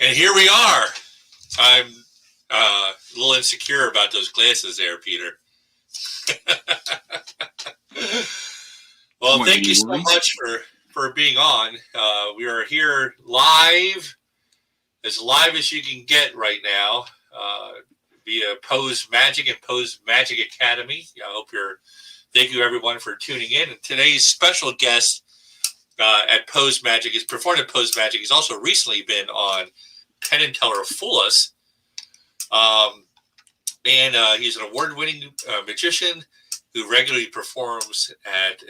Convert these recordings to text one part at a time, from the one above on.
And here we are. I'm a little insecure about those glasses there, Peter. Well, thank you so much for being on. We are here live as you can get right now, via Pose Magic and Pose Magic Academy. Thank you everyone for tuning in. And today's special guest at Pose Magic is performed at Pose Magic. He's also recently been on Penn and Teller Fool Us. And he's an award-winning magician who regularly performs at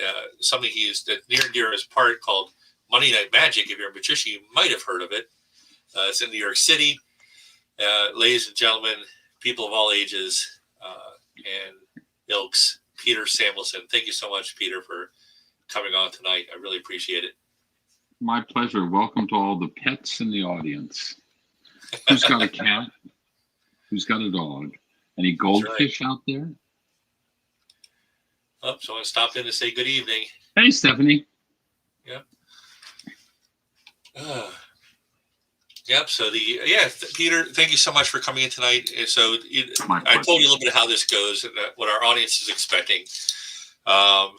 something he is near and dear his part called Monday Night Magic. If you're a magician, you might have heard of it. It's in New York City. Ladies and gentlemen, people of all ages and ilks, Peter Samelson. Thank you so much, Peter, for coming on tonight. I really appreciate it. My pleasure. Welcome to all the pets in the audience. Who's got a cat? Who's got a dog? Any goldfish out there? Oh, so I want to stop in to say good evening. Hey, Stephanie. Yep. Yep. So Peter, thank you so much for coming in tonight. So I told you a little bit of how this goes and what our audience is expecting. And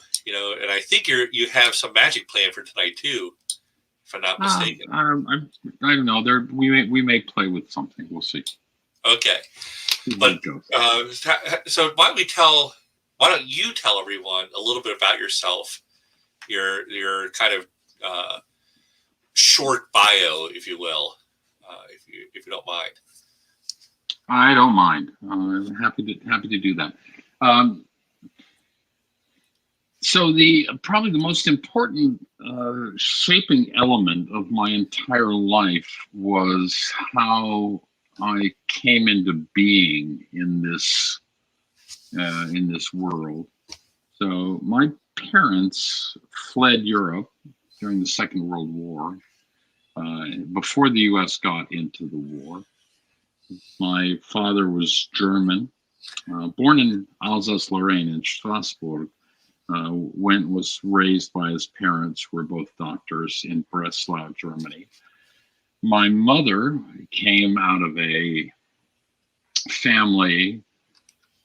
I think you have some magic planned for tonight too, if I'm not mistaken. I don't know. We may play with something. We'll see. Okay. But so why don't you tell everyone a little bit about yourself, your kind of short bio, if you will, if you don't mind. I don't mind. I'm happy to do that. So probably the most important shaping element of my entire life was how I came into being in this world. So my parents fled Europe during the Second World War, before the U.S. got into the war. My father was German, born in Alsace-Lorraine in Strasbourg. Was raised by his parents, who were both doctors, in Breslau, Germany. My mother came out of a family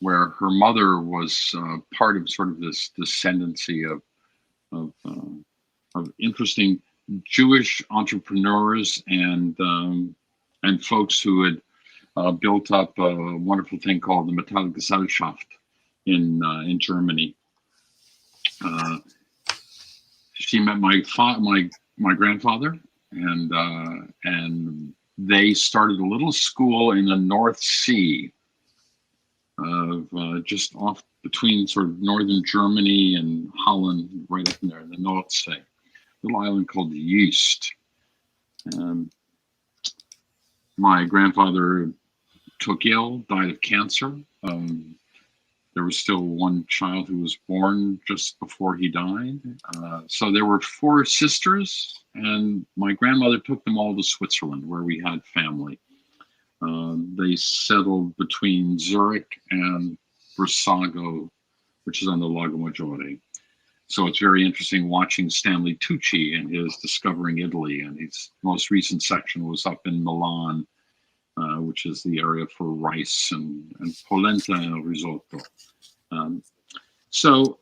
where her mother was part of sort of this descendancy of interesting Jewish entrepreneurs and folks who had built up a wonderful thing called the Metallgesellschaft in Germany. She met my grandfather, and they started a little school in the North Sea, just off between sort of northern Germany and Holland, right up in there in the North Sea, a little island called Juist. My grandfather took ill, died of cancer. There was still one child who was born just before he died. So there were 4 sisters, and my grandmother took them all to Switzerland, where we had family. They settled between Zurich and Brissago, which is on the Lago Maggiore. So it's very interesting watching Stanley Tucci and his Discovering Italy, and his most recent section was up in Milan, which is the area for rice and polenta and risotto. So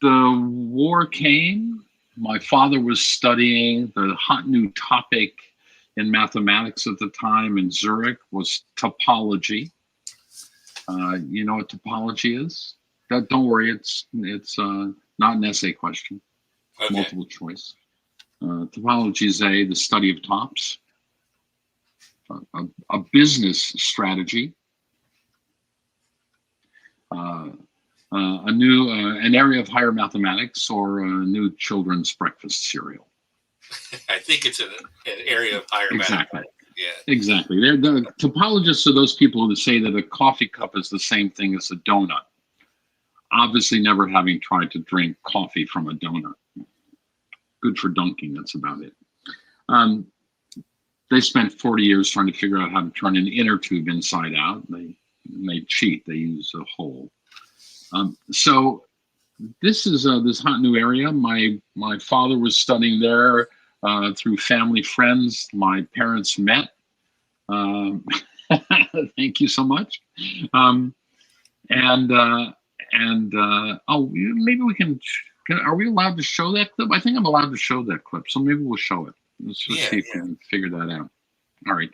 the war came. My father was studying the hot new topic in mathematics at the time in Zurich was topology. You know what topology is? Don't worry, it's not an essay question. Okay. Multiple choice. Topology is the study of tops. A business strategy, an area of higher mathematics, or a new children's breakfast cereal. I think it's an area of higher mathematics. Yeah, exactly. The topologists are those people who say that a coffee cup is the same thing as a donut, obviously never having tried to drink coffee from a donut. Good for dunking, that's about it. They spent 40 years trying to figure out how to turn an inner tube inside out. They cheat. They use a hole. So this is this hot new area. My father was studying there. through family friends. My parents met. Um, thank you so much. Um, oh, maybe we can. Are we allowed to show that clip? I think I'm allowed to show that clip, so maybe we'll show it. Let's just see if we can figure that out. All right.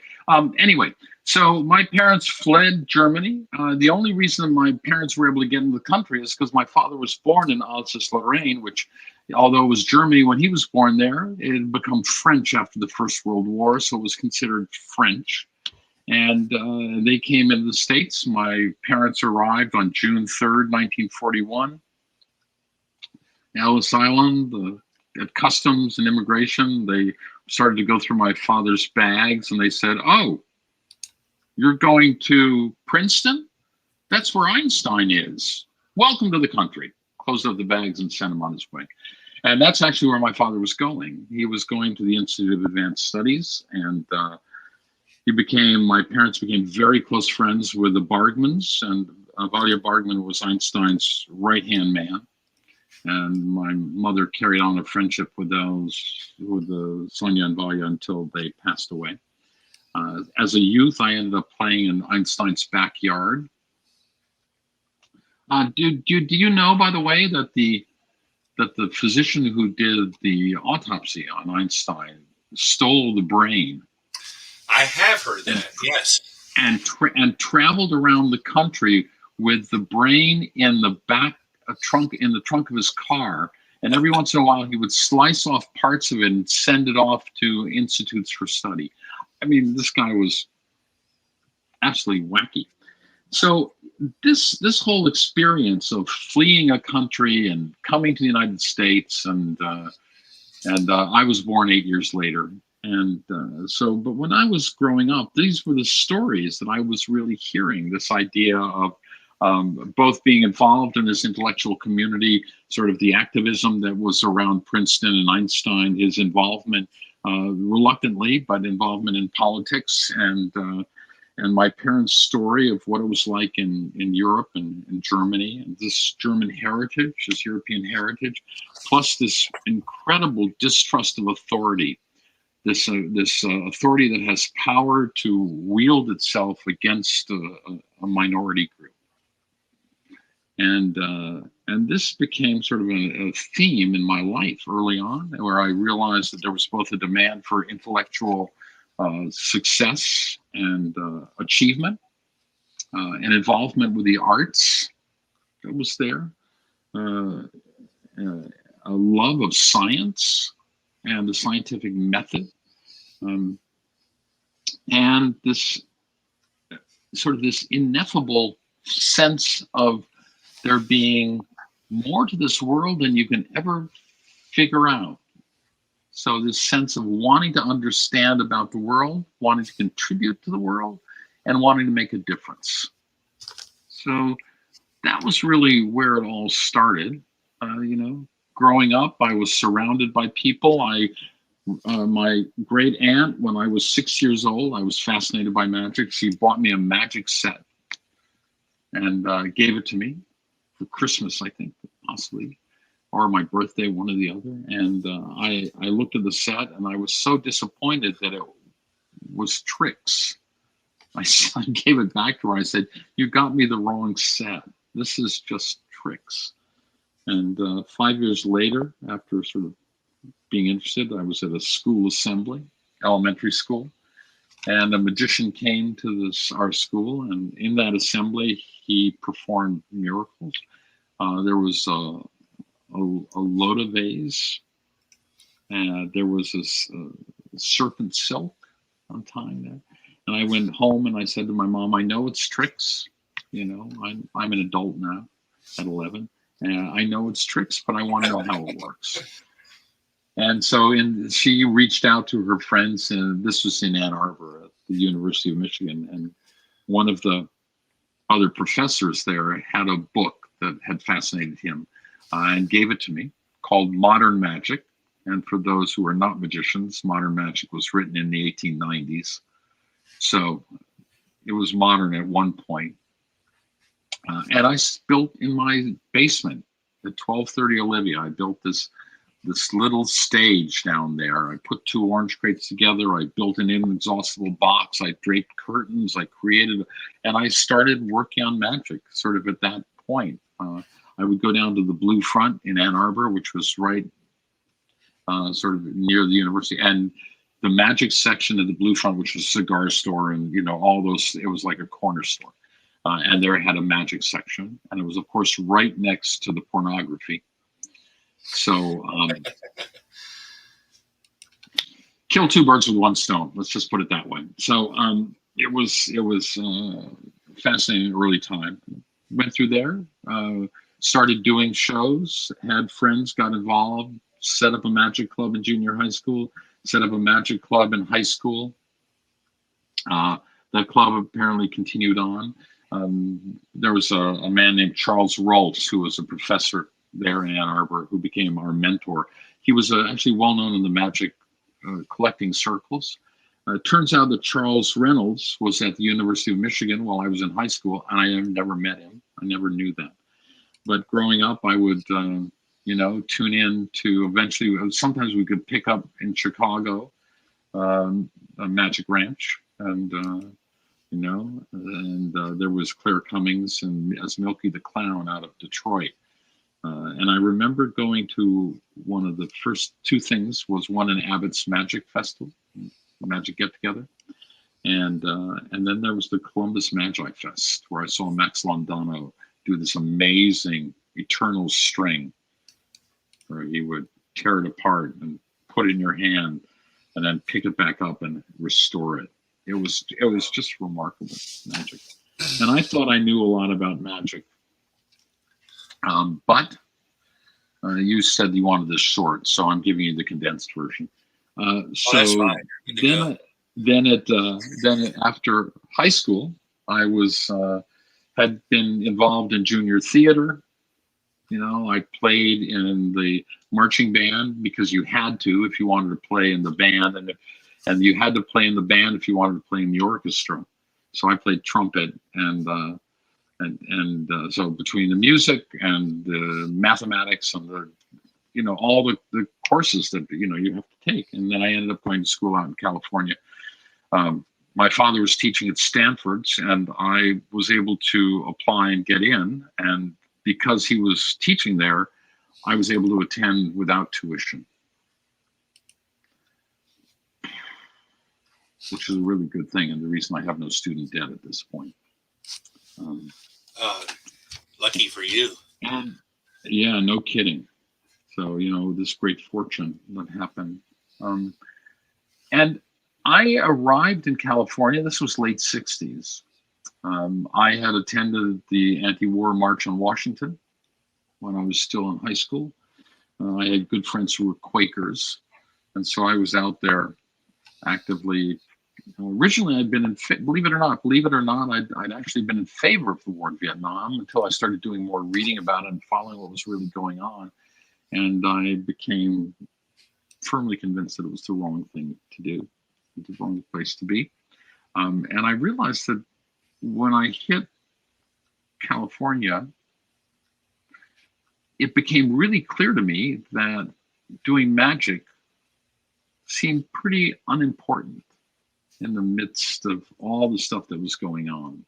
Anyway, so my parents fled Germany. The only reason my parents were able to get into the country is because my father was born in Alsace-Lorraine, which, although it was Germany when he was born there, it had become French after the First World War, so it was considered French. And they came into the States. My parents arrived on June 3rd, 1941. Ellis Island, at customs and immigration, they started to go through my father's bags, and they said, "Oh, you're going to Princeton? That's where Einstein is. Welcome to the country." Closed up the bags and sent him on his way. And that's actually where my father was going. He was going to the Institute of Advanced Studies, and my parents became very close friends with the Bargmans, and Valya Bargman was Einstein's right-hand man. And my mother carried on a friendship with Sonia and Valya until they passed away. As a youth, I ended up playing in Einstein's backyard. Do you know, by the way, that the physician who did the autopsy on Einstein stole the brain? I have heard that. Yes. And traveled around the country with the brain in the trunk of his car, and every once in a while he would slice off parts of it and send it off to institutes for study. I mean, this guy was absolutely wacky. So this whole experience of fleeing a country and coming to the United States, and I was born 8 years later, and but when I was growing up, these were the stories that I was really hearing. This idea of both being involved in this intellectual community, sort of the activism that was around Princeton and Einstein, his involvement, reluctantly, but involvement in politics, and my parents' story of what it was like in Europe and in Germany, and this German heritage, this European heritage, plus this incredible distrust of authority, this authority that has power to wield itself against a minority group. And this became sort of a theme in my life early on, where I realized that there was both a demand for intellectual success and achievement, and involvement with the arts that was there, a love of science and the scientific method, and this sort of this ineffable sense of there being more to this world than you can ever figure out. So this sense of wanting to understand about the world, wanting to contribute to the world, and wanting to make a difference. So that was really where it all started. Growing up, I was surrounded by people. My great aunt, when I was 6 years old, I was fascinated by magic. She bought me a magic set and gave it to me for Christmas, I think, possibly, or my birthday, one or the other. And I looked at the set, and I was so disappointed that it was tricks. I gave it back to her. I said, "You got me the wrong set. This is just tricks." And 5 years later, after sort of being interested, I was at a school assembly, elementary school, and a magician came to our school, and in that assembly, he performed miracles. There was a lotus vase, and there was this serpent silk on tying there. And I went home and I said to my mom, "I know it's tricks. I'm an adult now at 11. And I know it's tricks, but I want to know how it works." And so she reached out to her friends, and this was in Ann Arbor at the University of Michigan. And one of the other professors there had a book that had fascinated him and gave it to me, called Modern Magic. And for those who are not magicians, Modern Magic was written in the 1890s. So it was modern at one point. And I built in my basement at 1230 Olivia, I built this this little stage down there. I put two orange crates together. I built an inexhaustible box. I draped curtains. I created, and I started working on magic sort of at that point. I would go down to the Blue Front in Ann Arbor, which was right sort of near the university, and the magic section of the Blue Front, which was a cigar store, and all those. It was like a corner store, and there had a magic section, and it was of course right next to the pornography. So kill two birds with one stone. Let's just put it that way. So it was fascinating early time. Went through there, started doing shows, had friends, got involved, set up a magic club in junior high school, set up a magic club in high school. That club apparently continued on. There was a man named Charles Rolfs, who was a professor there in Ann Arbor, who became our mentor. He was actually well known in the magic collecting circles. It turns out that Charles Reynolds was at the University of Michigan while I was in high school, and I have never met him. I never knew that. But growing up, I would, tune in to eventually, sometimes we could pick up in Chicago a Magic Ranch, and there was Claire Cummings and as Milky the Clown out of Detroit. And I remember going to one of the first two things was one in Abbott's Magic Festival, Magic Get Together, and then there was the Columbus Magi Fest, where I saw Max Londano do this amazing Eternal string, where he would tear it apart and put it in your hand, and then pick it back up and restore it. It was just remarkable magic, and I thought I knew a lot about magic. But you said you wanted this short, so I'm giving you the condensed version. That's fine. Then after high school, I had been involved in junior theater. I played in the marching band because you had to if you wanted to play in the band, and you had to play in the band if you wanted to play in the orchestra. So I played trumpet, and so between the music and the mathematics and all the courses that you have to take, and then I ended up going to school out in California. My father was teaching at Stanford's, and I was able to apply and get in. And because he was teaching there, I was able to attend without tuition, which is a really good thing, and the reason I have no student debt at this point. Lucky for you. Yeah, no kidding. So, this great fortune that happened. And I arrived in California, this was late 60s. I had attended the anti-war march on Washington when I was still in high school. I had good friends who were Quakers, and so I was out there actively. Originally, I'd been believe it or not, I'd actually been in favor of the war in Vietnam until I started doing more reading about it and following what was really going on. And I became firmly convinced that it was the wrong thing to do, the wrong place to be. And I realized that when I hit California, it became really clear to me that doing magic seemed pretty unimportant in the midst of all the stuff that was going on.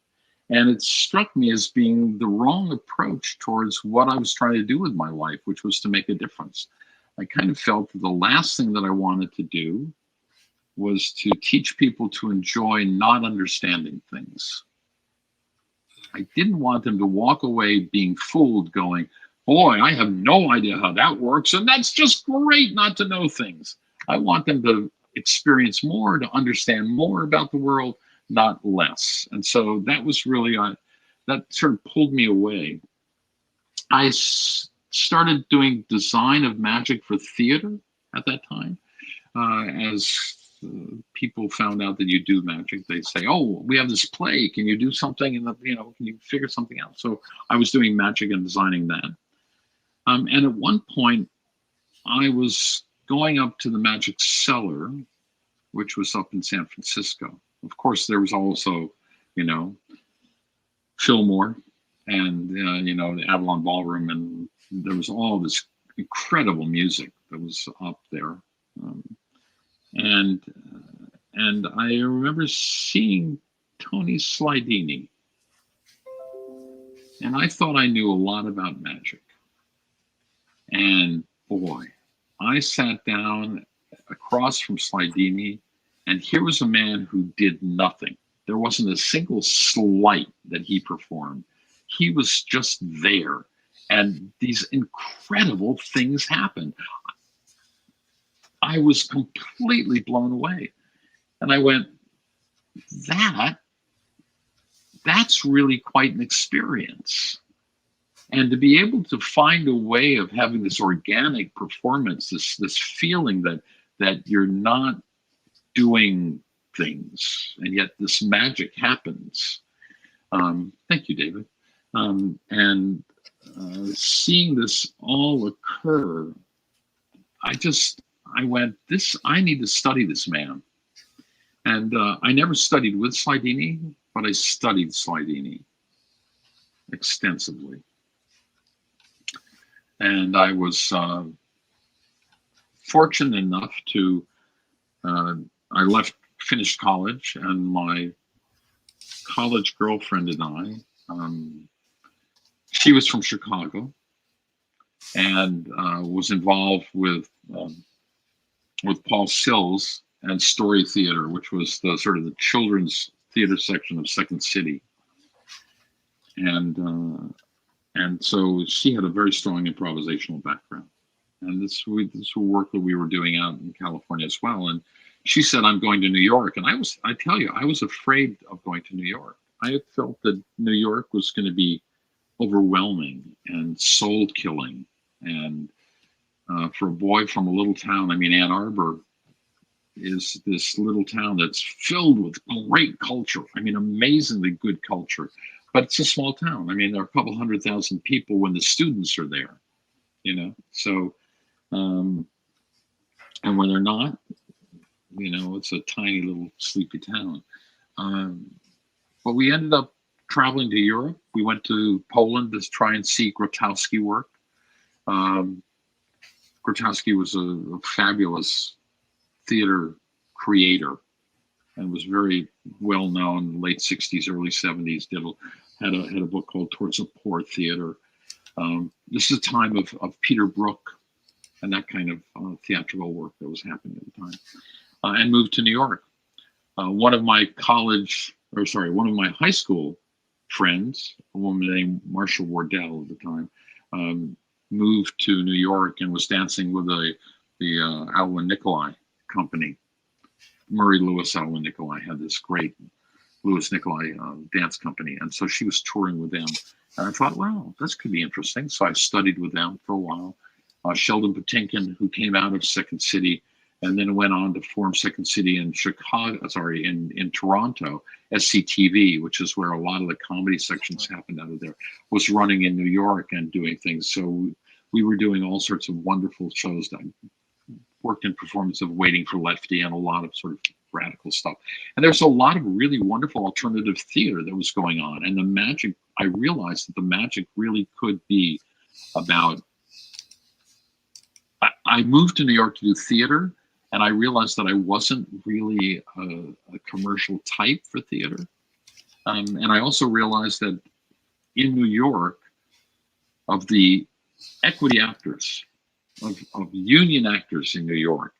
And it struck me as being the wrong approach towards what I was trying to do with my life, which was to make a difference. I kind of felt that the last thing that I wanted to do was to teach people to enjoy not understanding things. I didn't want them to walk away being fooled, going, boy, I have no idea how that works, and that's just great not to know things. I want them to experience more, to understand more about the world, not less. And so that was really, that sort of pulled me away. I started doing design of magic for theater at that time. As people found out that you do magic, they say, oh, we have this play, can you do something? And can you figure something out? So I was doing magic and designing that. And at one point, I was going up to the Magic Cellar, which was up in San Francisco. Of course, there was also, Fillmore and, the Avalon Ballroom, and there was all this incredible music that was up there. Um, and I remember seeing Tony Slidini, and I thought I knew a lot about magic. And boy, I sat down across from Slidini, and here was a man who did nothing. There wasn't a single sleight that he performed. He was just there, and these incredible things happened. I was completely blown away. And I went, that's really quite an experience. And to be able to find a way of having this organic performance, this feeling that you're not doing things, and yet this magic happens. Thank you, David. And seeing this all occur, I went, I need to study this man. And I never studied with Slidini, but I studied Slidini extensively. And I was fortunate enough to, I finished college, and my college girlfriend and I, she was from Chicago, and was involved with Paul Sills and Story Theater, which was the sort of the children's theater section of Second City. And so she had a very strong improvisational background. And this was work that we were doing out in California as well. And she said, I'm going to New York. And I tell you, I was afraid of going to New York. I felt that New York was going to be overwhelming and soul killing. And for a boy from a little town, I mean, Ann Arbor is this little town that's filled with great culture. I mean, amazingly good culture. But it's a small town. I mean, there are a couple 100,000 people when the students are there, you know. So, and when they're not, you know, it's a tiny little sleepy town. But we ended up traveling to Europe. We went to Poland to try and see Grotowski work. Grotowski was a fabulous theater creator and was very well known. Late 60s, early 70s. Had a book called Towards a Poor Theater. This is a time of Peter Brook and that kind of theatrical work that was happening at the time. And moved to New York. One of my high school friends, a woman named Marcia Wardell at the time, moved to New York and was dancing with the Alwyn Nicolai company. Murray Lewis Alwyn Nicolai had this great Lewis Nicolai dance company. And so she was touring with them. And I thought, wow, this could be interesting. So I studied with them for a while. Sheldon Patinkin, who came out of Second City and then went on to form Second City in in Toronto, SCTV, which is where a lot of the comedy sections happened out of there, was running in New York and doing things. So we were doing all sorts of wonderful shows. I worked in performance of Waiting for Lefty and a lot of sort of radical stuff. And there's a lot of really wonderful alternative theater that was going on. And the magic, I realized that the magic really could be about, I moved to New York to do theater, and I realized that I wasn't really a commercial type for theater. And I also realized that in New York, of the equity actors, of union actors in New York,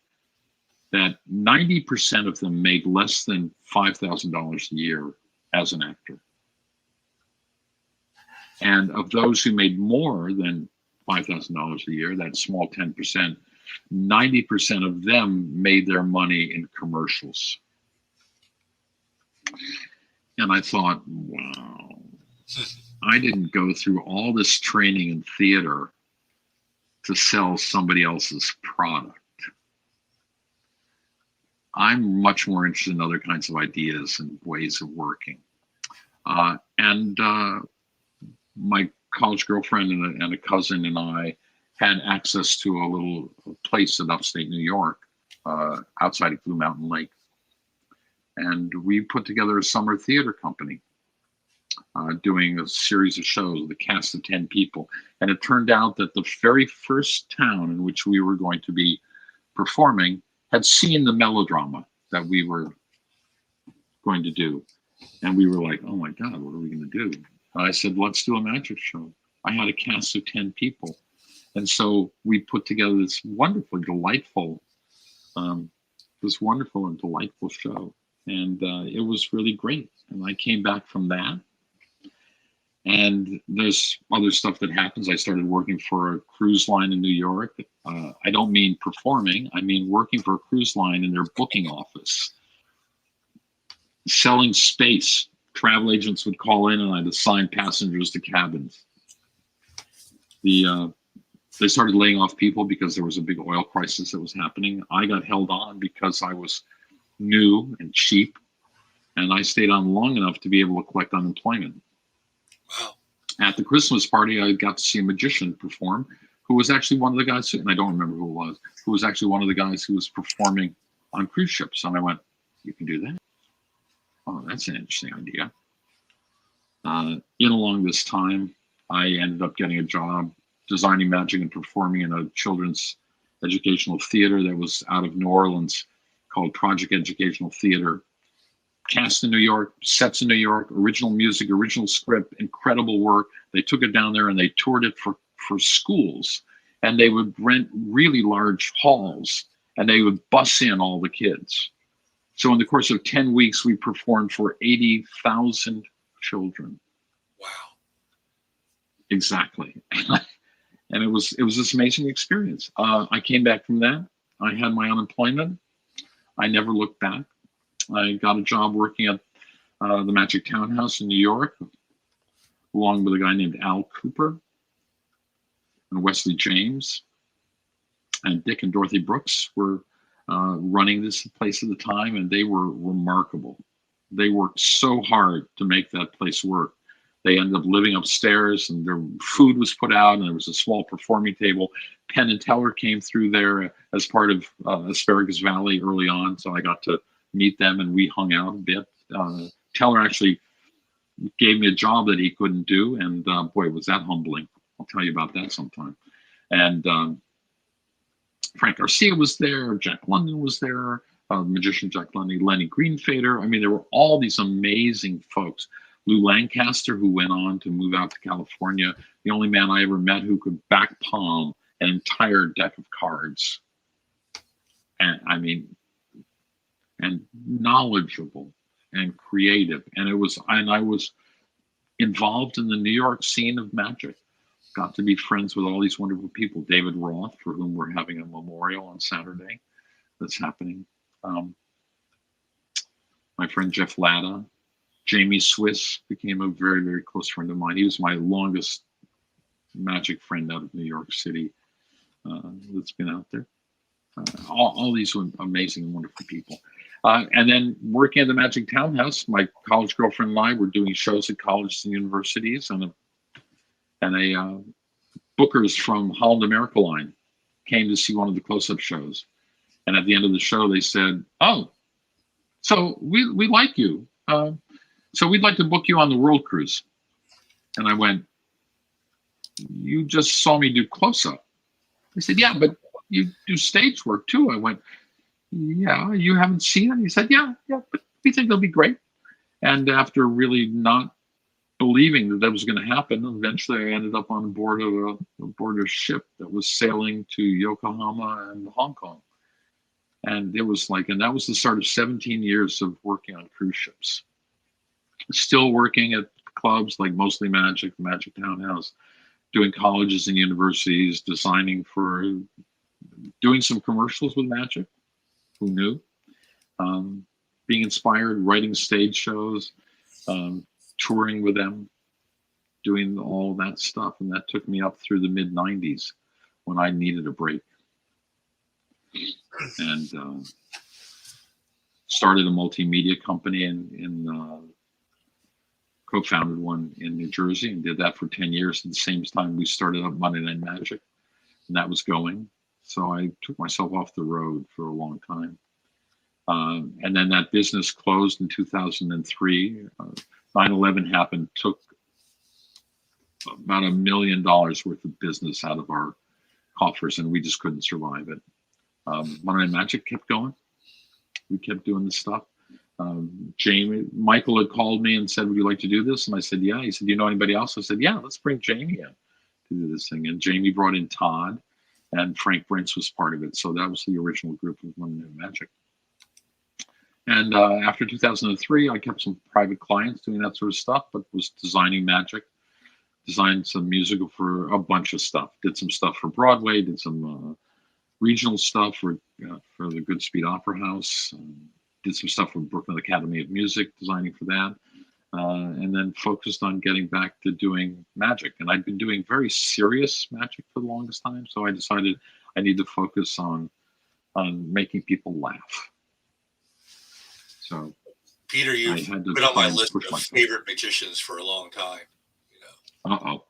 that 90% of them made less than $5,000 a year as an actor. And of those who made more than $5,000 a year, that small 10%, 90% of them made their money in commercials. And I thought, wow, I didn't go through all this training in theater to sell somebody else's product. I'm much more interested in other kinds of ideas and ways of working. My college girlfriend and a cousin and I had access to a little place in upstate New York, outside of Blue Mountain Lake. And we put together a summer theater company. doing a series of shows with a cast of 10 people. And it turned out that the very first town in which we were going to be performing had seen the melodrama that we were going to do. And we were like, oh my God, what are we going to do? And I said, let's do a magic show. I had a cast of 10 people. And so we put together this wonderful, delightful show. And it was really great. And I came back from that. And there's other stuff that happens. I started working for a cruise line in New York. I don't mean performing. I mean working for a cruise line in their booking office. Selling space. Travel agents would call in and I'd assign passengers to cabins. They started laying off people because there was a big oil crisis that was happening. I got held on because I was new and cheap, and I stayed on long enough to be able to collect unemployment. Wow. At the Christmas party, I got to see a magician perform who was actually one of the guys, and I don't remember who it was, who was actually one of the guys who was performing on cruise ships. And I went, you can do that? Oh, that's an interesting idea. In along this time, I ended up getting a job designing magic and performing in a children's educational theater that was out of New Orleans called Project Educational Theater. Cast in New York, sets in New York, original music, original script, incredible work. They took it down there and they toured it for schools. And they would rent really large halls and they would bus in all the kids. So in the course of 10 weeks, we performed for 80,000 children. Wow. Exactly. And it was this amazing experience. I came back from that. I had my unemployment. I never looked back. I got a job working at the Magic Townhouse in New York, along with a guy named Al Cooper and Wesley James, and Dick and Dorothy Brooks were running this place at the time, and they were remarkable. They worked so hard to make that place work. They ended up living upstairs, and their food was put out, and there was a small performing table. Penn and Teller came through there as part of Asparagus Valley early on, so I got to meet them, and we hung out a bit. Teller actually gave me a job that he couldn't do, and boy, was that humbling. I'll tell you about that sometime. And Frank Garcia was there, Jack London was there, magician Jack London, Lenny Greenfader. I mean, there were all these amazing folks. Lou Lancaster, who went on to move out to California, the only man I ever met who could back palm an entire deck of cards. And I mean, and knowledgeable and creative. And I was involved in the New York scene of magic. Got to be friends with all these wonderful people. David Roth, for whom we're having a memorial on Saturday that's happening. My friend Jeff Latta. Jamie Swiss became a very, very close friend of mine. He was my longest magic friend out of New York City that's been out there. All these amazing and wonderful people. And then working at the Magic Townhouse, my college girlfriend and I were doing shows at colleges and universities, and bookers from Holland America Line came to see one of the close-up shows. And at the end of the show, they said, "Oh, so we like you. So we'd like to book you on the World Cruise." And I went, "You just saw me do close-up." They said, "Yeah, but you do stage work too." I went, "Yeah, you haven't seen it?" He said, yeah, but we think they'll be great." And after really not believing that was going to happen, eventually I ended up on board of a ship that was sailing to Yokohama and Hong Kong. And it was and that was the start of 17 years of working on cruise ships. Still working at clubs like Mostly Magic, Magic Townhouse, doing colleges and universities, doing some commercials with magic. Who knew? Being inspired, writing stage shows, touring with them, doing all that stuff. And that took me up through the mid-90s when I needed a break. And started a multimedia company in co-founded one in New Jersey and did that for 10 years. At the same time, we started up Monday Night Magic, and that was going. So I took myself off the road for a long time. And then that business closed in 2003. 9/11 happened, took about $1 million worth of business out of our coffers, and we just couldn't survive it. Monday Night Magic kept going. We kept doing this stuff. Michael had called me and said, "Would you like to do this?" And I said, "Yeah." He said, "Do you know anybody else?" I said, "Yeah, let's bring Jamie in to do this thing." And Jamie brought in Todd, and Frank Brintz was part of it. So that was the original group of Monday Night Magic. And after 2003, I kept some private clients doing that sort of stuff, but was designing magic, designed some musical for a bunch of stuff, did some stuff for Broadway, did some regional stuff for the Goodspeed Opera House, did some stuff with Brooklyn Academy of Music, designing for that, and then focused on getting back to doing magic. And I'd been doing very serious magic for the longest time, so I decided I need to focus on making people laugh. So, Peter, you've been on my list of favorite magicians for a long time. You know.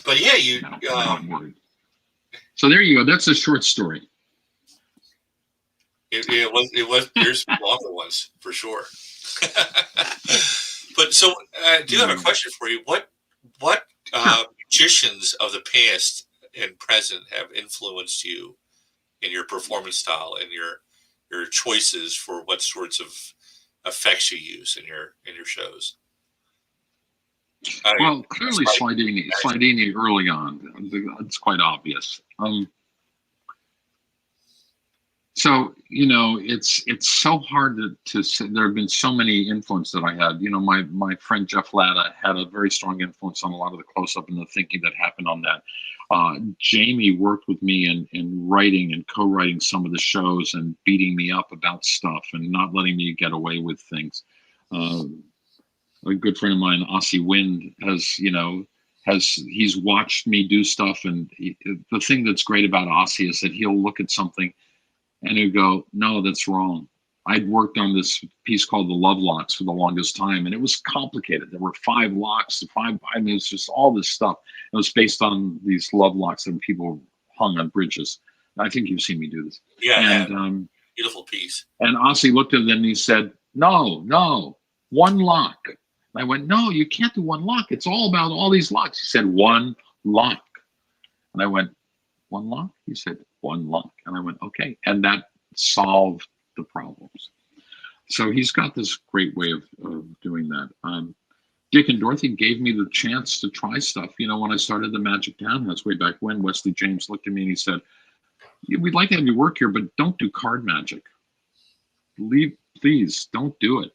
But yeah, you. Not worried. So there you go. That's a short story. It was. There's longer ones for sure. But so, I do have a question for you. What magicians of the past and present have influenced you in your performance style and your choices for what sorts of effects you use in your shows? Well, clearly Slidini early on. It's quite obvious. So, it's so hard to say. There have been so many influences that I had. My friend Jeff Latta had a very strong influence on a lot of the close-up and the thinking that happened on that. Jamie worked with me in writing and co-writing some of the shows and beating me up about stuff and not letting me get away with things. A good friend of mine, Ossie Wind, he's watched me do stuff. And the thing that's great about Ossie is that he'll look at something and he'll go, "No, that's wrong." I'd worked on this piece called The Love Locks for the longest time, and it was complicated. There were 5 locks, it's just all this stuff. It was based on these love locks that people hung on bridges. I think you've seen me do this. Yeah, and beautiful piece. And Ossie looked at it and he said, no, one lock. And I went, "No, you can't do one lock. It's all about all these locks." He said, "One lock." And I went, "One lock?" He said, "One lock." And I went, "Okay." And that solved the problems. So he's got this great way of doing that. Dick and Dorothy gave me the chance to try stuff. When I started the Magic Townhouse way back when, Wesley James looked at me and he said, "We'd like to have you work here, but don't do card magic. Please, don't do it."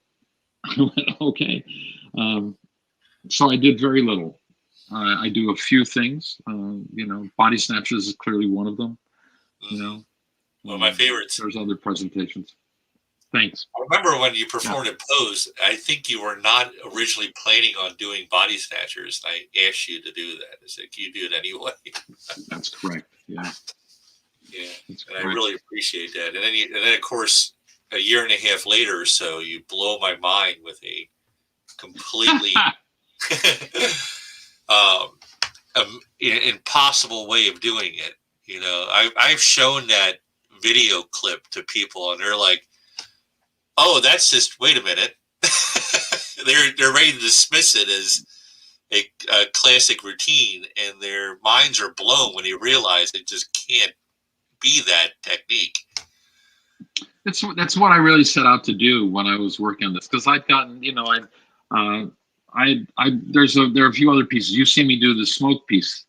I went, "Okay." So I did very little. I do a few things. Body Snatchers is clearly one of them. One of my favorites. There's other presentations. Thanks. I remember when you performed at Pose, I think you were not originally planning on doing Body Snatchers. I asked you to do that. I said, "Can you do it anyway?" That's correct. Yeah. Yeah. And I really appreciate that. And then of course, a year and a half later or so, you blow my mind with a completely impossible way of doing it. I've shown that video clip to people and they're like, "Oh, that's just, wait a minute." They're ready to dismiss it as a classic routine, and their minds are blown when they realize it just can't be that technique. That's what I really set out to do when I was working on this, because I'd gotten, there are a few other pieces. You've seen me do the smoke piece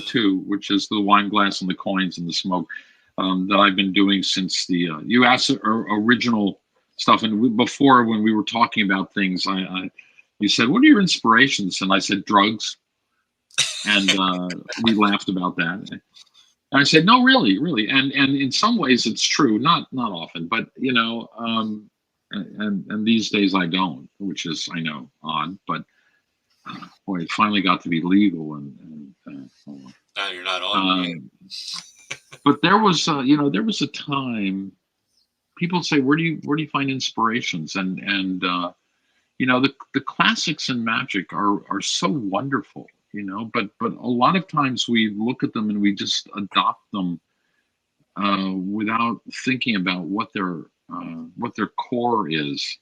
too, which is the wine glass and the coins and the smoke that I've been doing since you asked original stuff. And before, when we were talking about things, you said, "What are your inspirations?" And I said, "Drugs." And we laughed about that. And I said, "No, really." And in some ways it's true, not often, but and these days I don't, which is, I know, odd, but boy, it finally got to be legal and now you're not on. But there was a time people say, where do you find inspirations? And the classics in magic are so wonderful, but a lot of times we look at them and we just adopt them without thinking about what their core is,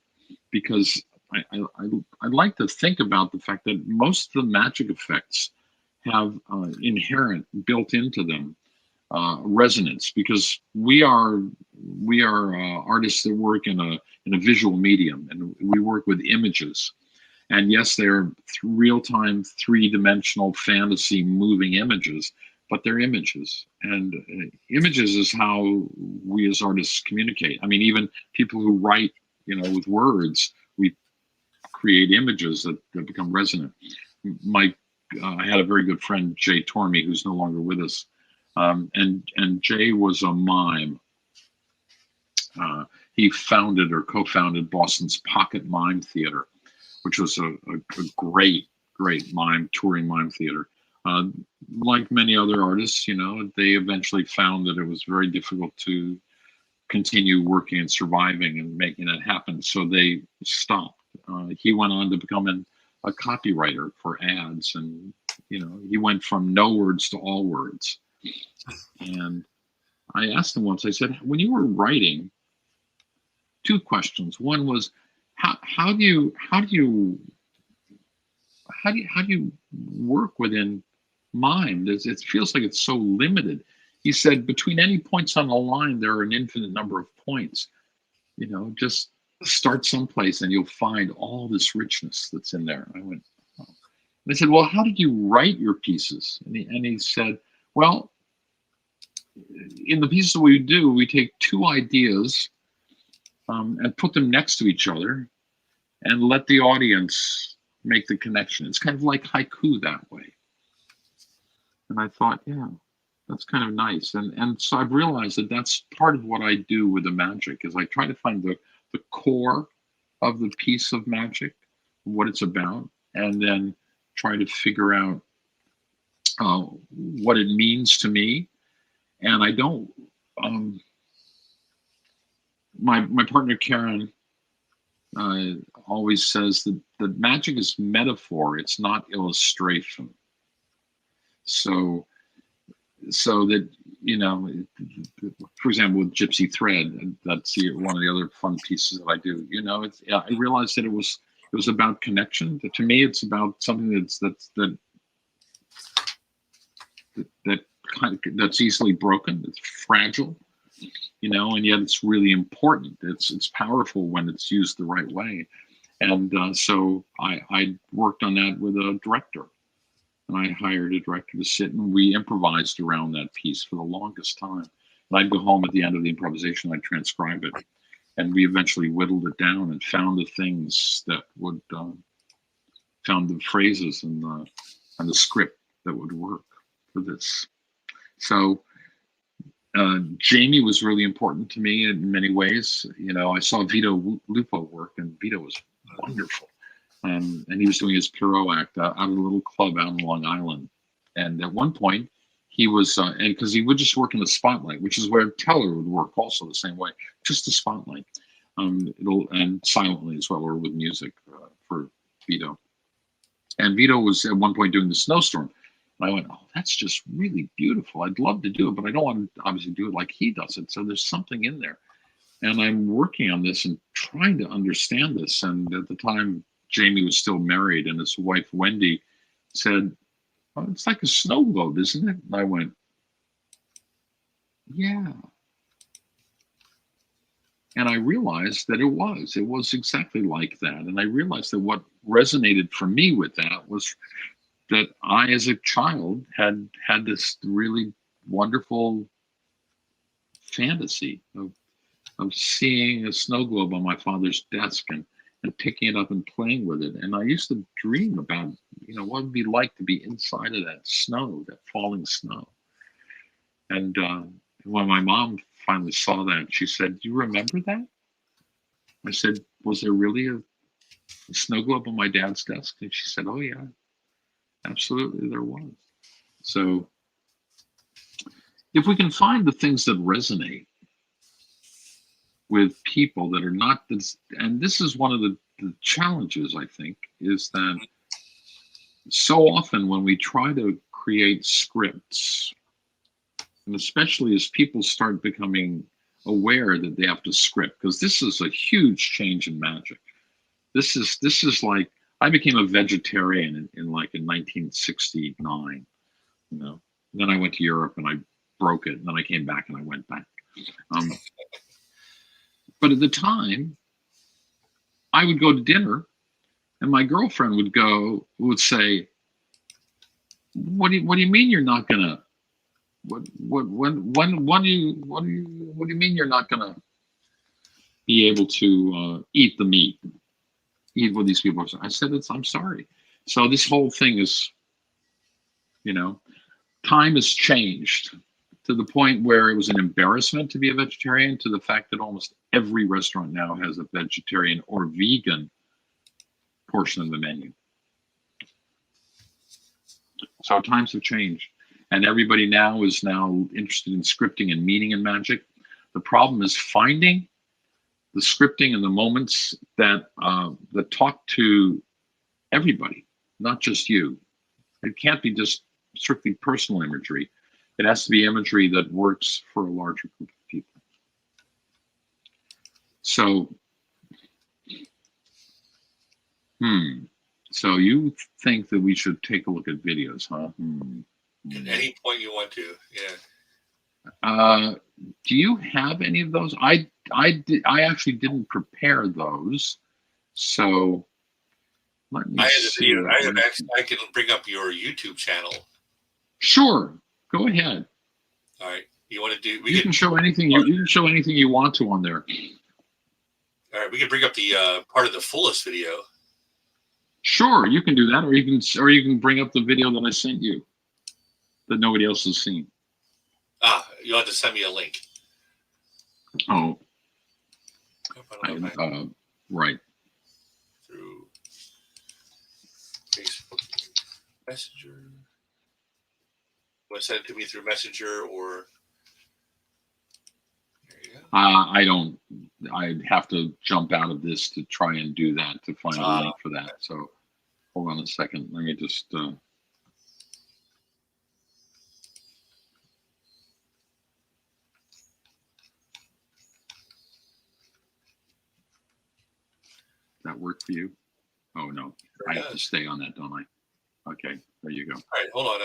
because I'd like to think about the fact that most of the magic effects have inherent, built into them, resonance, because we are artists that work in a visual medium, and we work with images. And yes, they're real-time, three-dimensional fantasy moving images, but they're images. And images is how we as artists communicate. I mean, even people who write, with words, we create images that become resonant. I had a very good friend, Jay Tormey, who's no longer with us. And Jay was a mime. He founded or co-founded Boston's Pocket Mime Theater, which was a great touring mime theater. Like many other artists, they eventually found that it was very difficult to continue working and surviving and making it happen, so they stopped. He went on to become a copywriter for ads, and he went from no words to all words. And I asked him once, I said, when you were writing, two questions. One was, how do you work within mime? It feels like it's so limited. He said, between any points on the line, there are an infinite number of points. Just start someplace and you'll find all this richness that's in there. I went, oh. And I said, well, how did you write your pieces? And he said, well, in the pieces we do, we take two ideas and put them next to each other and let the audience make the connection. It's kind of like haiku that way. And I thought, yeah, that's kind of nice. And so I've realized that that's part of what I do with the magic, is I try to find the core of the piece of magic, what it's about, and then try to figure out what it means to me. And I don't, my partner Karen always says that magic is metaphor, it's not illustration. So that, for example, with Gypsy Thread, that's one of the other fun pieces that I do. I realized that it was about connection. To me, it's about something that's easily broken. It's fragile, and yet it's really important. It's powerful when it's used the right way. And so I worked on that with a director. And I hired a director to sit, and we improvised around that piece for the longest time. And I'd go home at the end of the improvisation, I'd transcribe it. And we eventually whittled it down and found the things that would, found the phrases and the script that would work for this. So Jamie was really important to me in many ways. I saw Vito Lupo work, and Vito was wonderful. And he was doing his Pierrot act out of a little club out on Long Island. And at one point, he was, and because he would just work in the spotlight, which is where Teller would work also the same way, just the spotlight, and silently as well, or with music for Vito. And Vito was at one point doing the Snowstorm. And I went, oh, that's just really beautiful. I'd love to do it, but I don't want to obviously do it like he does it. So there's something in there. And I'm working on this and trying to understand this. And at the time, Jamie was still married, and his wife, Wendy, said, oh, it's like a snow globe, isn't it? And I went, yeah. And I realized that it was exactly like that. And I realized that what resonated for me with that was that I, as a child, had this really wonderful fantasy of seeing a snow globe on my father's desk and picking it up and playing with it. And I used to dream about, what it would be like to be inside of that snow, that falling snow. And when my mom finally saw that, she said, do you remember that? I said, was there really a snow globe on my dad's desk? And she said, oh yeah, absolutely there was. So if we can find the things that resonate with people that are not this, and this is one of the challenges, I think, is that so often when we try to create scripts, and especially as people start becoming aware that they have to script, because this is a huge change in magic. This is like I became a vegetarian in 1969. You know, then I went to Europe and I broke it, and then I came back and I went back. But at the time, I would go to dinner, and my girlfriend would say, "What do you mean you're not gonna? What do you mean you're not gonna be able to eat the meat? Eat what these people are saying?" I said, "I'm sorry." So this whole thing is, time has changed to the point where it was an embarrassment to be a vegetarian, to the fact that almost every restaurant now has a vegetarian or vegan portion of the menu. So times have changed, and everybody now is interested in scripting and meaning and magic. The problem is finding the scripting and the moments that talk to everybody, not just you. It can't be just strictly personal imagery. It has to be imagery that works for a larger group of people. So, so you think that we should take a look at videos, huh? At any point you want to, yeah. Do you have any of those? I actually didn't prepare those, so let me see. I can bring up your YouTube channel. Sure, go ahead. All right, you want to do? You can show anything. You can show anything you want to on there. All right, we can bring up the part of the fullest video. Sure, you can do that, or you can bring up the video that I sent you that nobody else has seen. You'll have to send me a link. Oh, right. Through Facebook Messenger. Want to send it to me through Messenger or? There you go. I'd have to jump out of this to try and do that, to find a link for that. So hold on a second. Let me just. That work for you? Oh no, I have to stay on that, don't I? Okay, there you go. All right, hold on.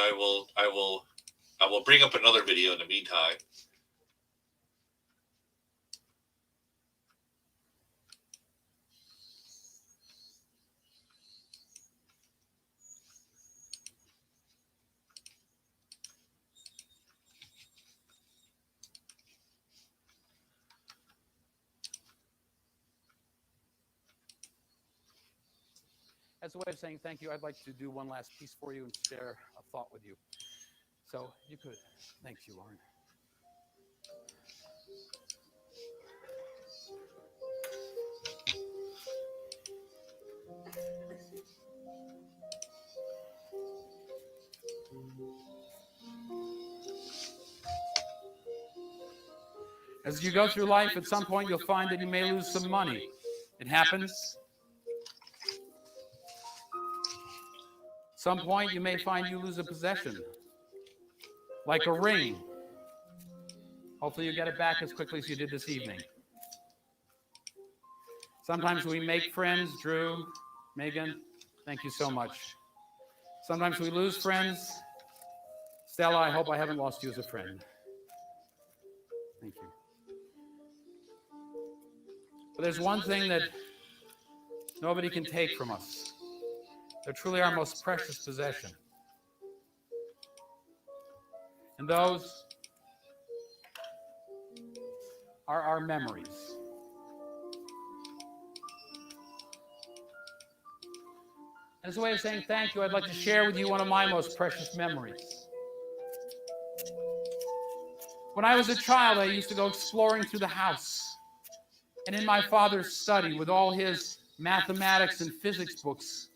I will bring up another video in the meantime. As a way of saying thank you, I'd like to do one last piece for you and share a thought with you. So you could. Thank you, Lauren. As you go through life, at some point you'll find that you may lose some money. It happens. Some point you may find you lose a possession, like a ring. Hopefully you get it back as quickly as you did this evening. Sometimes we make friends. Drew, Megan, thank you so much. Sometimes we lose friends. Stella, I hope I haven't lost you as a friend. Thank you. But there's one thing that nobody can take from us. They're truly our most precious possession. And those are our memories. As a way of saying thank you, I'd like to share with you one of my most precious memories. When I was a child, I used to go exploring through the house. And in my father's study, with all his mathematics and physics books,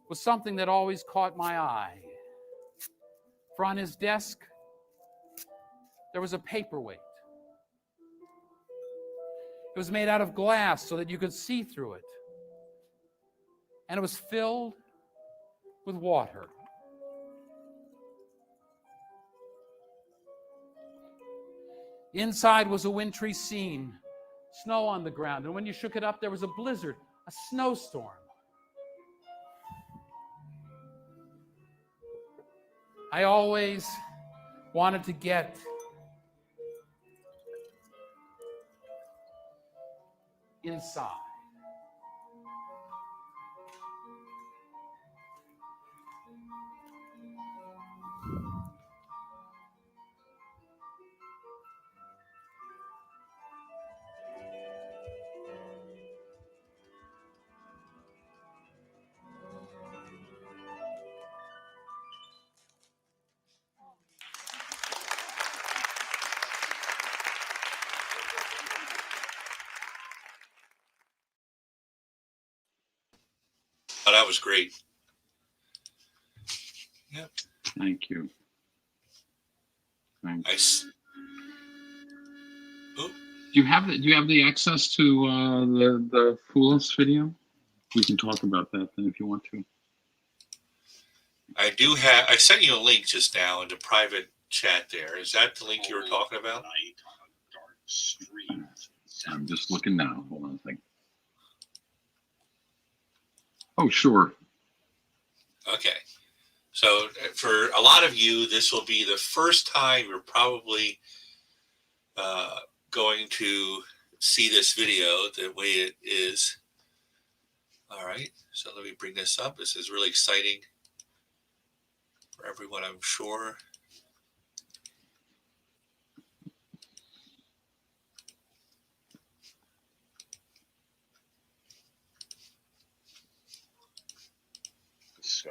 was something that always caught my eye. For on his desk, there was a paperweight. It was made out of glass so that you could see through it. And it was filled with water. Inside was a wintry scene, snow on the ground, and when you shook it up, there was a blizzard a snowstorm. I always wanted to get inside. Oh, that was great. Yep. Thank you. Thanks. Oh, Do you have the access to the Fools video? We can talk about that then if you want to. I do have. I sent you a link just now in the private chat. There is that the link you were talking about? I'm just looking now. Hold on a second. Oh, sure. Okay. So for a lot of you, this will be the first time you're probably going to see this video the way it is. All right. So let me bring this up. This is really exciting for everyone, I'm sure. So,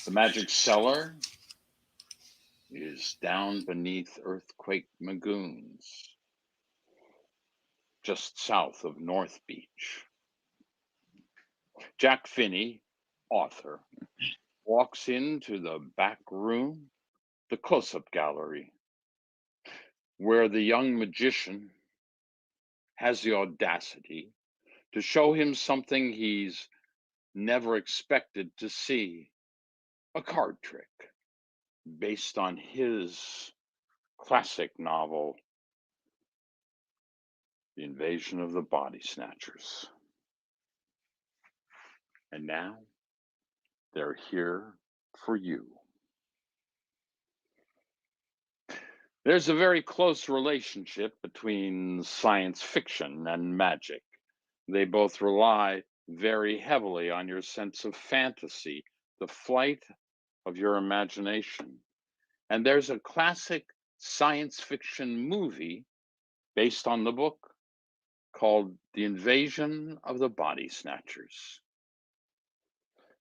the magic cellar is down beneath earthquake lagoons, just south of North Beach. Jack Finney, author, walks into the back room, the close-up gallery, where the young magician has the audacity to show him something he's never expected to see, a card trick based on his classic novel, The Invasion of the Body Snatchers. And now they're here for you. There's a very close relationship between science fiction and magic. They both rely very heavily on your sense of fantasy, the flight of your imagination. And there's a classic science fiction movie based on the book called The Invasion of the Body Snatchers.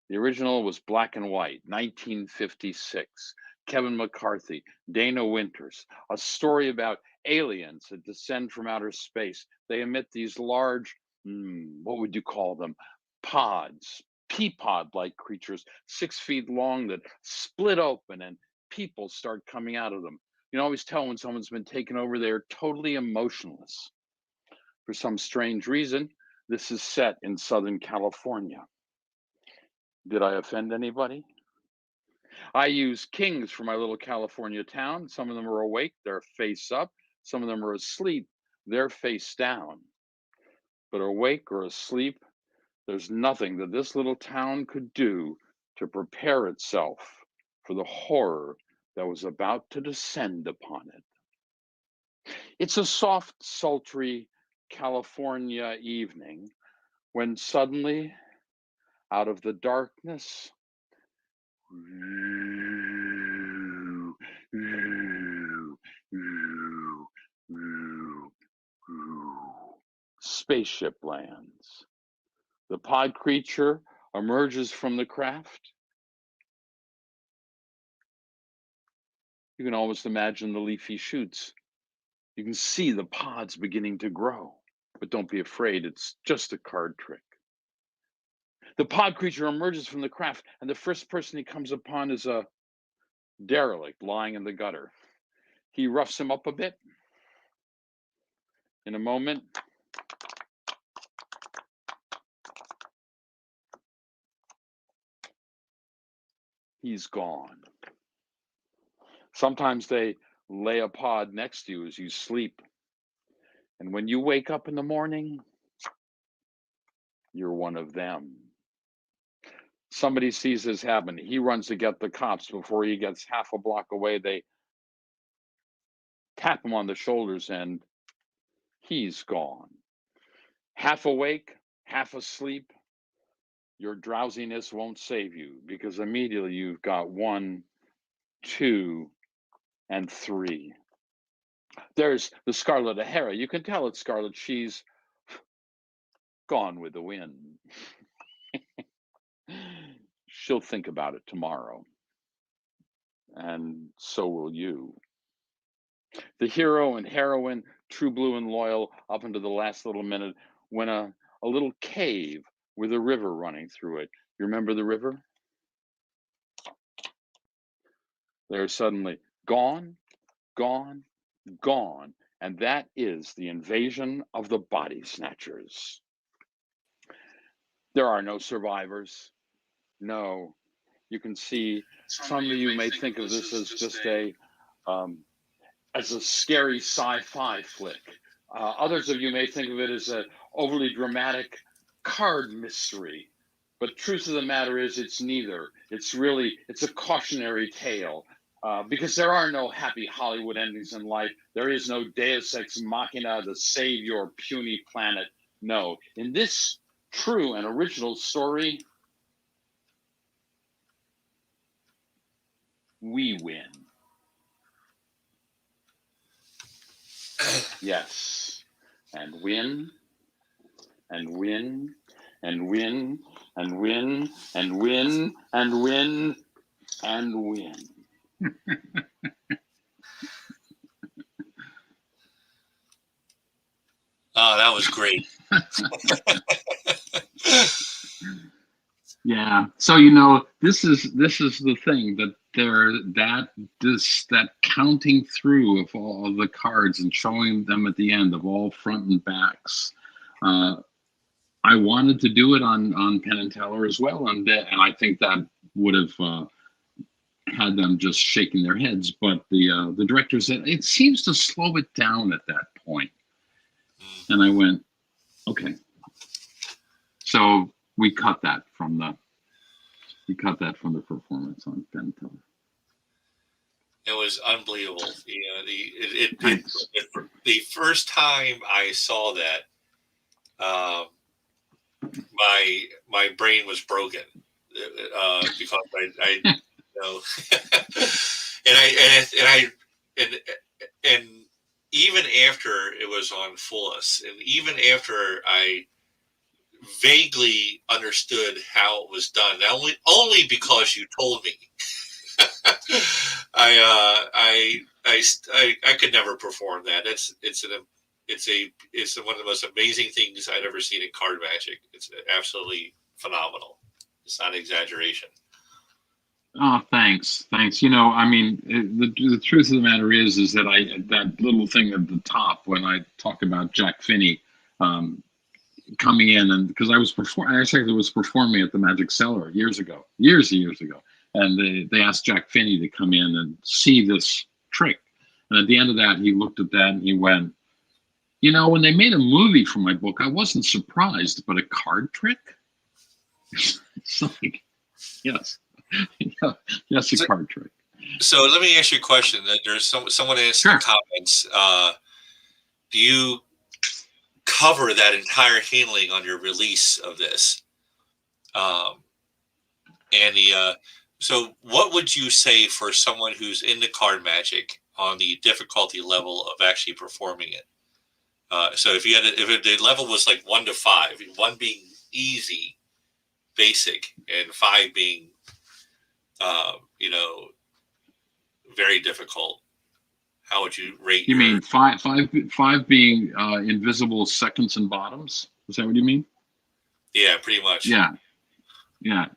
The original was black and white, 1956. Kevin McCarthy, Dana Winters, a story about aliens that descend from outer space. They emit these large, what would you call them? Pods, pea pod like creatures, 6 feet long that split open and people start coming out of them. You can always tell when someone's been taken over, they're totally emotionless. For some strange reason, this is set in Southern California. Did I offend anybody? I use kings for my little California town. Some of them are awake, they're face up. Some of them are asleep, they're face down. But awake or asleep, there's nothing that this little town could do to prepare itself for the horror that was about to descend upon it. It's a soft, sultry California evening when suddenly, out of the darkness, spaceship lands. The pod creature emerges from the craft. You can almost imagine the leafy shoots. You can see the pods beginning to grow, but don't be afraid, it's just a card trick. The pod creature emerges from the craft, and the first person he comes upon is a derelict lying in the gutter. He roughs him up a bit. In a moment, he's gone. Sometimes they lay a pod next to you as you sleep. And when you wake up in the morning, you're one of them. Somebody sees this happen. He runs to get the cops. Before he gets half a block away, they tap him on the shoulders and he's gone. Half awake, half asleep, your drowsiness won't save you because immediately you've got 1, 2, and 3. There's the Scarlet O'Hara. You can tell it's Scarlet. She's gone with the wind. She'll think about it tomorrow. And so will you. The hero and heroine, true blue and loyal, up into the last little minute, when a little cave with a river running through it. You remember the river? They're suddenly gone, gone, gone. And that is the invasion of the body snatchers. There are no survivors. No. You can see some of you may think of this as just as a scary sci-fi flick. Others of you may think of it as an overly dramatic card mystery. But truth of the matter is it's neither. It's a cautionary tale. Because there are no happy Hollywood endings in life. There is no deus ex machina to save your puny planet. No. In this true and original story, we win. Yes. And win, and win, and win, and win, and win, and win, and win. Oh, that was great. Yeah. So this is the thing that that counting through of all of the cards and showing them at the end of all front and backs. I wanted to do it on Penn and Teller as well, and I think that would have had them just shaking their heads. But the director said it seems to slow it down at that point, and I went, okay. So we cut that from the performance on Penn and Teller. It was unbelievable. The first time I saw that, my brain was broken because I and even after it was on Fullest, and even after I vaguely understood how it was done, only because you told me. I could never perform that. It's one of the most amazing things I'd ever seen in card magic. It's absolutely phenomenal. It's not an exaggeration. Oh, thanks. The truth of the matter is that that little thing at the top when I talk about Jack Finney coming in, and because I was performing at the Magic Cellar years and years ago, and they asked Jack Finney to come in and see this trick, and at the end of that, he looked at that and he went, when they made a movie for my book, I wasn't surprised, but a card trick? It's like, yes. Yes, a card trick. So let me ask you a question. That there's someone asked in the comments. Do you cover that entire handling on your release of this? So what would you say for someone who's into card magic on the difficulty level of actually performing it? So if the level was like 1 to 5, 1 being easy, basic, and 5 being very difficult, how would you rate? You mean five being invisible seconds and bottoms? Is that what you mean? Yeah, pretty much. Yeah. I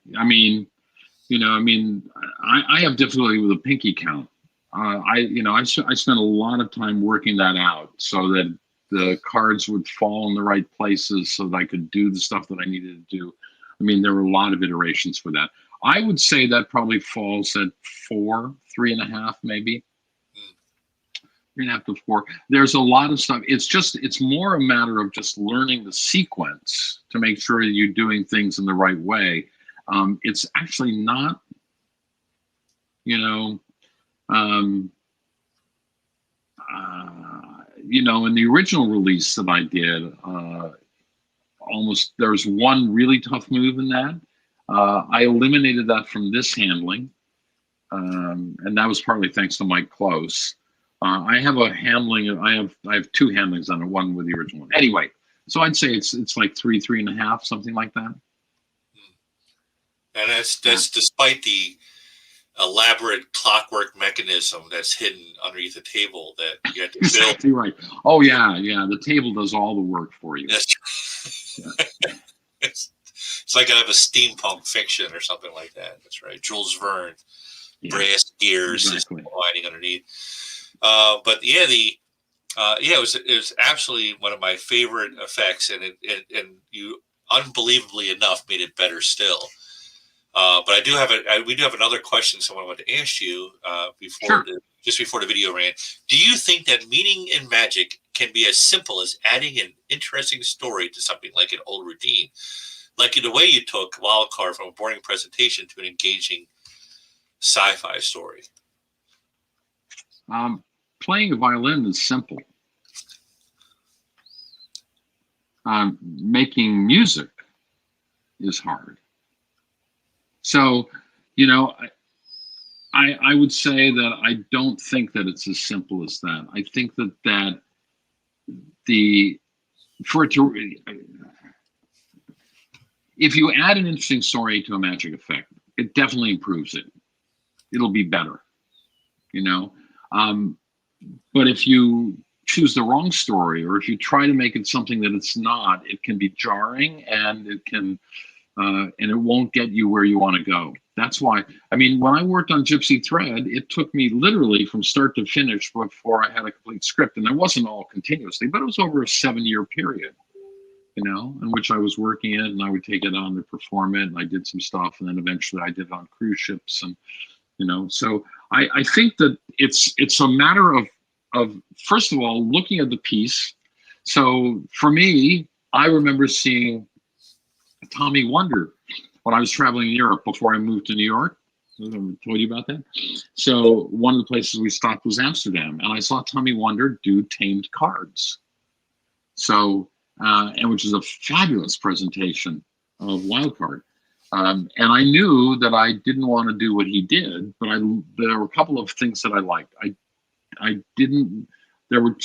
have difficulty with a pinky count. I spent a lot of time working that out so that the cards would fall in the right places so that I could do the stuff that I needed to do. There were a lot of iterations for that. I would say that probably falls at 4, 3.5, maybe. 3.5 to 4. There's a lot of stuff. It's more a matter of just learning the sequence to make sure you're doing things in the right way. It's actually not, in the original release that I did, there's one really tough move in that. I eliminated that from this handling, and that was partly thanks to Mike Close. I have a handling. I have two handlings on it, one with the original one. Anyway, so I'd say it's like 3.5, something like that. And that's despite the elaborate clockwork mechanism that's hidden underneath the table that you had to build. Exactly right. Oh yeah. The table does all the work for you. It's like I have a steampunk fiction or something like that. That's right. Jules Verne, brass gears is lining underneath. But yeah, it was absolutely one of my favorite effects, and you unbelievably enough made it better still. But we do have another question someone wanted to ask you just before the video ran. Do you think that meaning in magic can be as simple as adding an interesting story to something like an old routine, like in the way you took Wildcard from a boring presentation to an engaging sci-fi story? Playing a violin is simple. Making music is hard. So, I would say that I don't think that it's as simple as that. I think that if you add an interesting story to a magic effect, it definitely improves it. It'll be better, But if you choose the wrong story, or if you try to make it something that it's not, it can be jarring, and it won't get you where you want to go. That's why, when I worked on Gypsy Thread, it took me literally from start to finish before I had a complete script. And it wasn't all continuously, but it was over a 7-year period, in which I was working it, and I would take it on to perform it, and I did some stuff, and then eventually I did it on cruise ships. And, so I think that it's a matter of, first of all, looking at the piece. So for me, I remember seeing Tommy Wonder when I was traveling in Europe before I moved to New York. I told you about that. So one of the places we stopped was Amsterdam, and I saw Tommy Wonder do tamed cards. So, and which is a fabulous presentation of Wildcard. And I knew that I didn't want to do what he did, but there were a couple of things that I liked. There were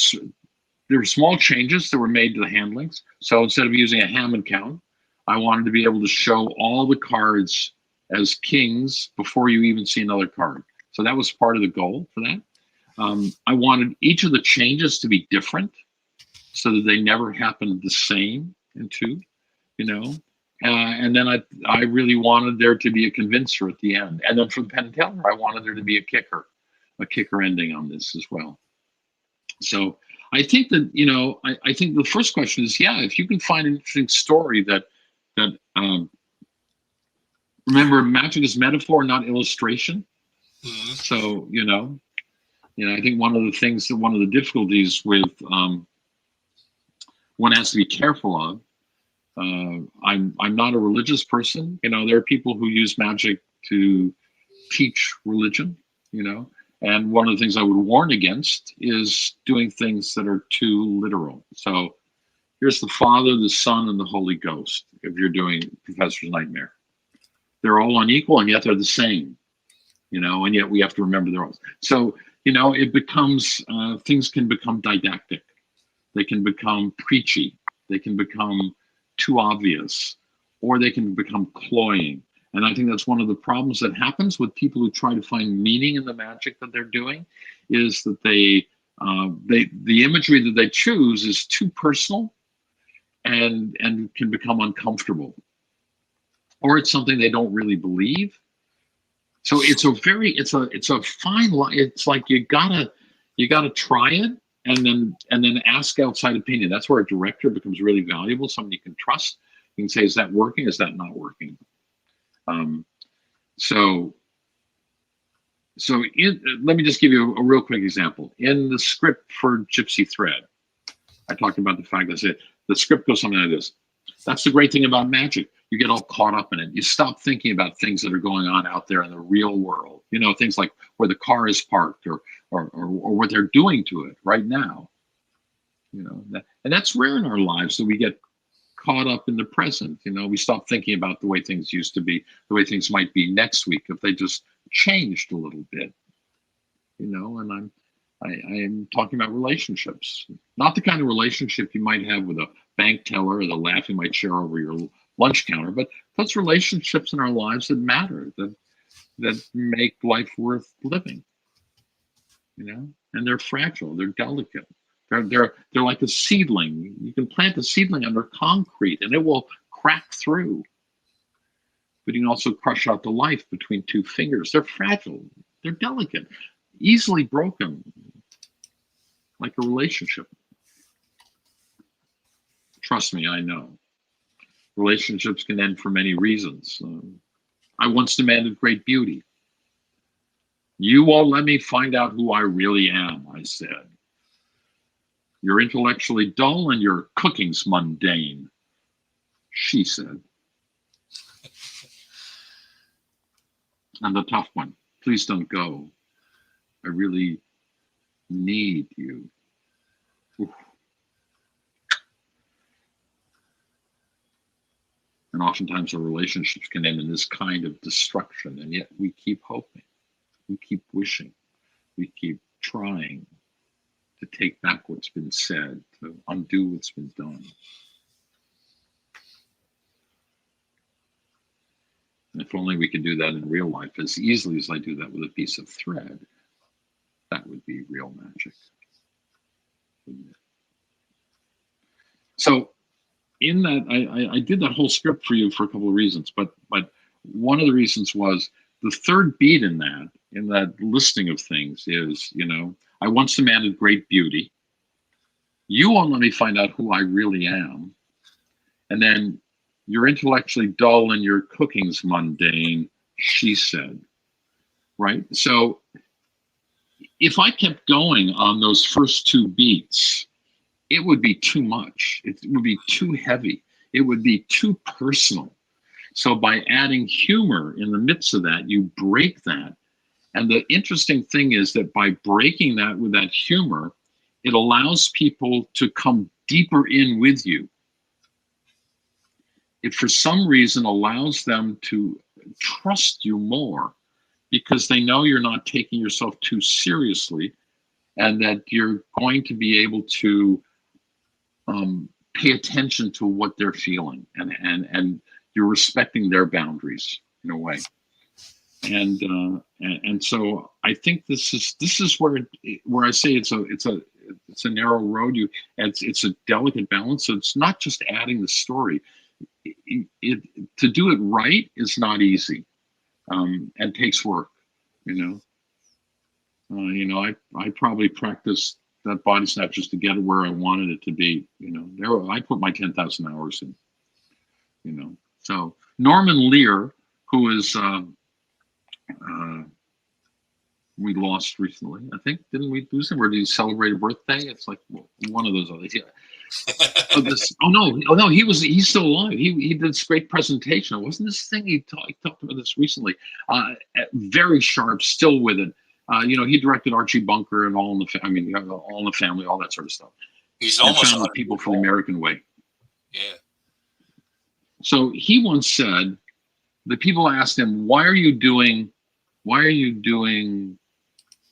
small changes that were made to the handlings. So instead of using a Hammond count, I wanted to be able to show all the cards as kings before you even see another card. So that was part of the goal for that. I wanted each of the changes to be different so that they never happened the same in two, and then I really wanted there to be a convincer at the end. And then for the Penn and Teller, I wanted there to be a kicker ending on this as well. So I think that, I think the first question is, if you can find an interesting story that remember, magic is metaphor, not illustration. Mm-hmm. So, I think one of the difficulties with one has to be careful of. I'm not a religious person. There are people who use magic to teach religion, and one of the things I would warn against is doing things that are too literal. So here's the Father, the Son, and the Holy Ghost. If you're doing Professor's Nightmare, they're all unequal, and yet they're the same, and yet we have to remember they're all. So, it becomes, things can become didactic. They can become preachy. They can become too obvious, or they can become cloying. And I think that's one of the problems that happens with people who try to find meaning in the magic that they're doing, is that the imagery that they choose is too personal and can become uncomfortable, or it's something they don't really believe. So it's a fine line. It's like you gotta try it and then ask outside opinion. That's where a director becomes really valuable. Someone you can trust. You can say, is that working? Is that not working? So So let me just give you a real quick example. In the script for Gypsy Thread, I talked about the fact that the script goes something like this. That's the great thing about magic. You get all caught up in it. You stop thinking about things that are going on out there in the real world. You know, things like where the car is parked or what they're doing to it right now. You know, and that's rare in our lives, that we get caught up in the present. You know, we stop thinking about the way things used to be, the way things might be next week if they just changed a little bit. You know, and I am talking about relationships, not the kind of relationship you might have with a bank teller or the laugh you might share over your lunch counter, but those relationships in our lives that matter, that make life worth living. You know, and they're fragile, they're delicate. They're like a seedling. You can plant a seedling under concrete and it will crack through. But you can also crush out the life between two fingers. They're fragile, they're delicate, easily broken, like a relationship. Trust me, I know. Relationships can end for many reasons. I once demanded great beauty. You won't let me find out who I really am, I said. You're intellectually dull and your cooking's mundane, she said. And the tough one, please don't go. I really need you. Oof. And oftentimes our relationships can end in this kind of destruction, and yet we keep hoping, we keep wishing, we keep trying to take back what's been said, to undo what's been done. And if only we could do that in real life as easily as I do that with a piece of thread, that would be real magic, wouldn't it? So in that, I did that whole script for you for a couple of reasons, but one of the reasons was the third beat in that listing of things is, you know, I once demanded great beauty. You won't let me find out who I really am. And then you're intellectually dull and your cooking's mundane, she said. Right? So if I kept going on those first two beats, it would be too much. It would be too heavy. It would be too personal. So by adding humor in the midst of that, you break that. And the interesting thing is that by breaking that with that humor, it allows people to come deeper in with you. It for some reason allows them to trust you more because they know you're not taking yourself too seriously and that you're going to be able to pay attention to what they're feeling and you're respecting their boundaries in a way. And so I think this is where I say it's a narrow road. It's a delicate balance. So it's not just adding the story. To do it right is not easy, and takes work. You know, I probably practiced that body snap just to get it where I wanted it to be. You know, I put my 10,000 hours in. You know, so Norman Lear, who is we lost recently. I think, didn't we lose him? Or did he celebrate a birthday? It's like one of those others. Yeah. Oh no, he's still alive. He did this great presentation. Wasn't this thing he talked about this recently? Very sharp, still with it. You know, he directed Archie Bunker and All in the Family, all that sort of stuff. He's almost Found the People for the American Way. Yeah. So he once said, the people asked him, why are you doing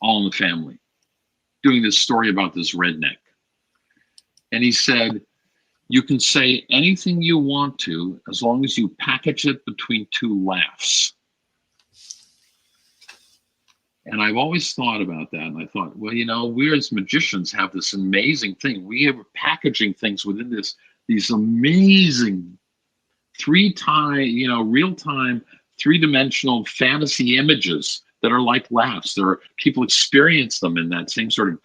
All in the Family, doing this story about this redneck? And he said, you can say anything you want to as long as you package it between two laughs. And I've always thought about that. And I thought, well, you know, we as magicians have this amazing thing. We are packaging things within these amazing real-time, three-dimensional fantasy images that are like laughs. People experience them in that same sort of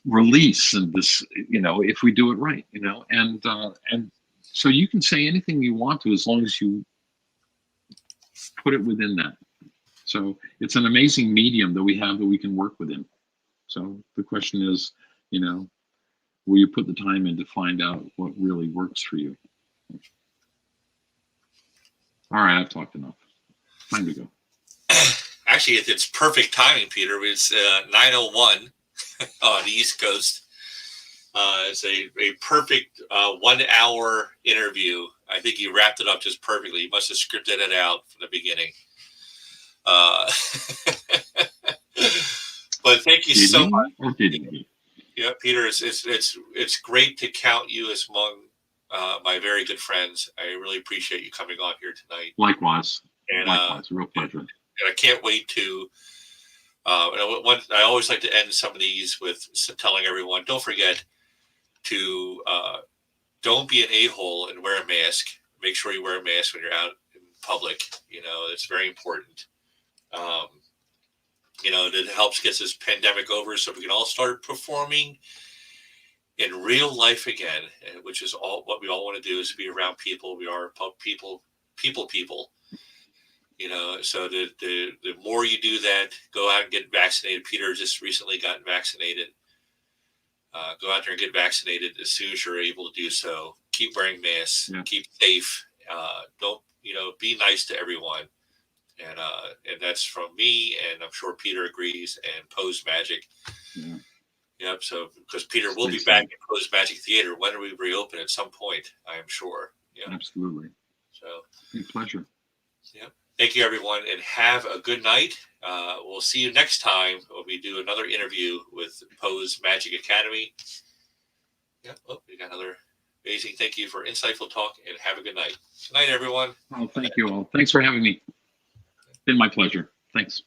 release and this, you know, if we do it right, you know, and so you can say anything you want to as long as you put it within that. So it's an amazing medium that we have that we can work within. So the question is, you know, will you put the time in to find out what really works for you? All right, I've talked enough. Time to go. Actually, it's perfect timing, Peter. It's 9:01 on the East Coast. It's a perfect 1 hour interview. I think you wrapped it up just perfectly. You must have scripted it out from the beginning. But thank you so much. Or did you? Yeah, Peter, it's great to count you as among my very good friends. I really appreciate you coming on here tonight. Likewise. And, Likewise, real pleasure. And I can't wait to. I always like to end some of these with telling everyone, don't forget to don't be an a-hole and wear a mask. Make sure you wear a mask when you're out in public. You know, it's very important. You know, it helps get this pandemic over so we can all start performing in real life again, which is all what we all want to do, is be around people. We are people. You know, so the more you do that, go out and get vaccinated. Peter just recently gotten vaccinated. Go out there and get vaccinated as soon as you're able to do so. Keep wearing masks. Yeah. Keep safe. Don't, you know, be nice to everyone. And that's from me, and I'm sure Peter agrees, and Pose Magic. Yeah. Yep. So because Peter will be back in Pose Magic Theater when we reopen at some point, I am sure. Yeah. Absolutely. So. A pleasure. Yep. Thank you, everyone, and have a good night. We'll see you next time when we do another interview with Pose Magic Academy. Yeah. Oh, we got another amazing. Thank you for insightful talk, and have a good night. Good night, everyone. Oh, thank you all. Thanks for having me. It's been my pleasure. Thanks.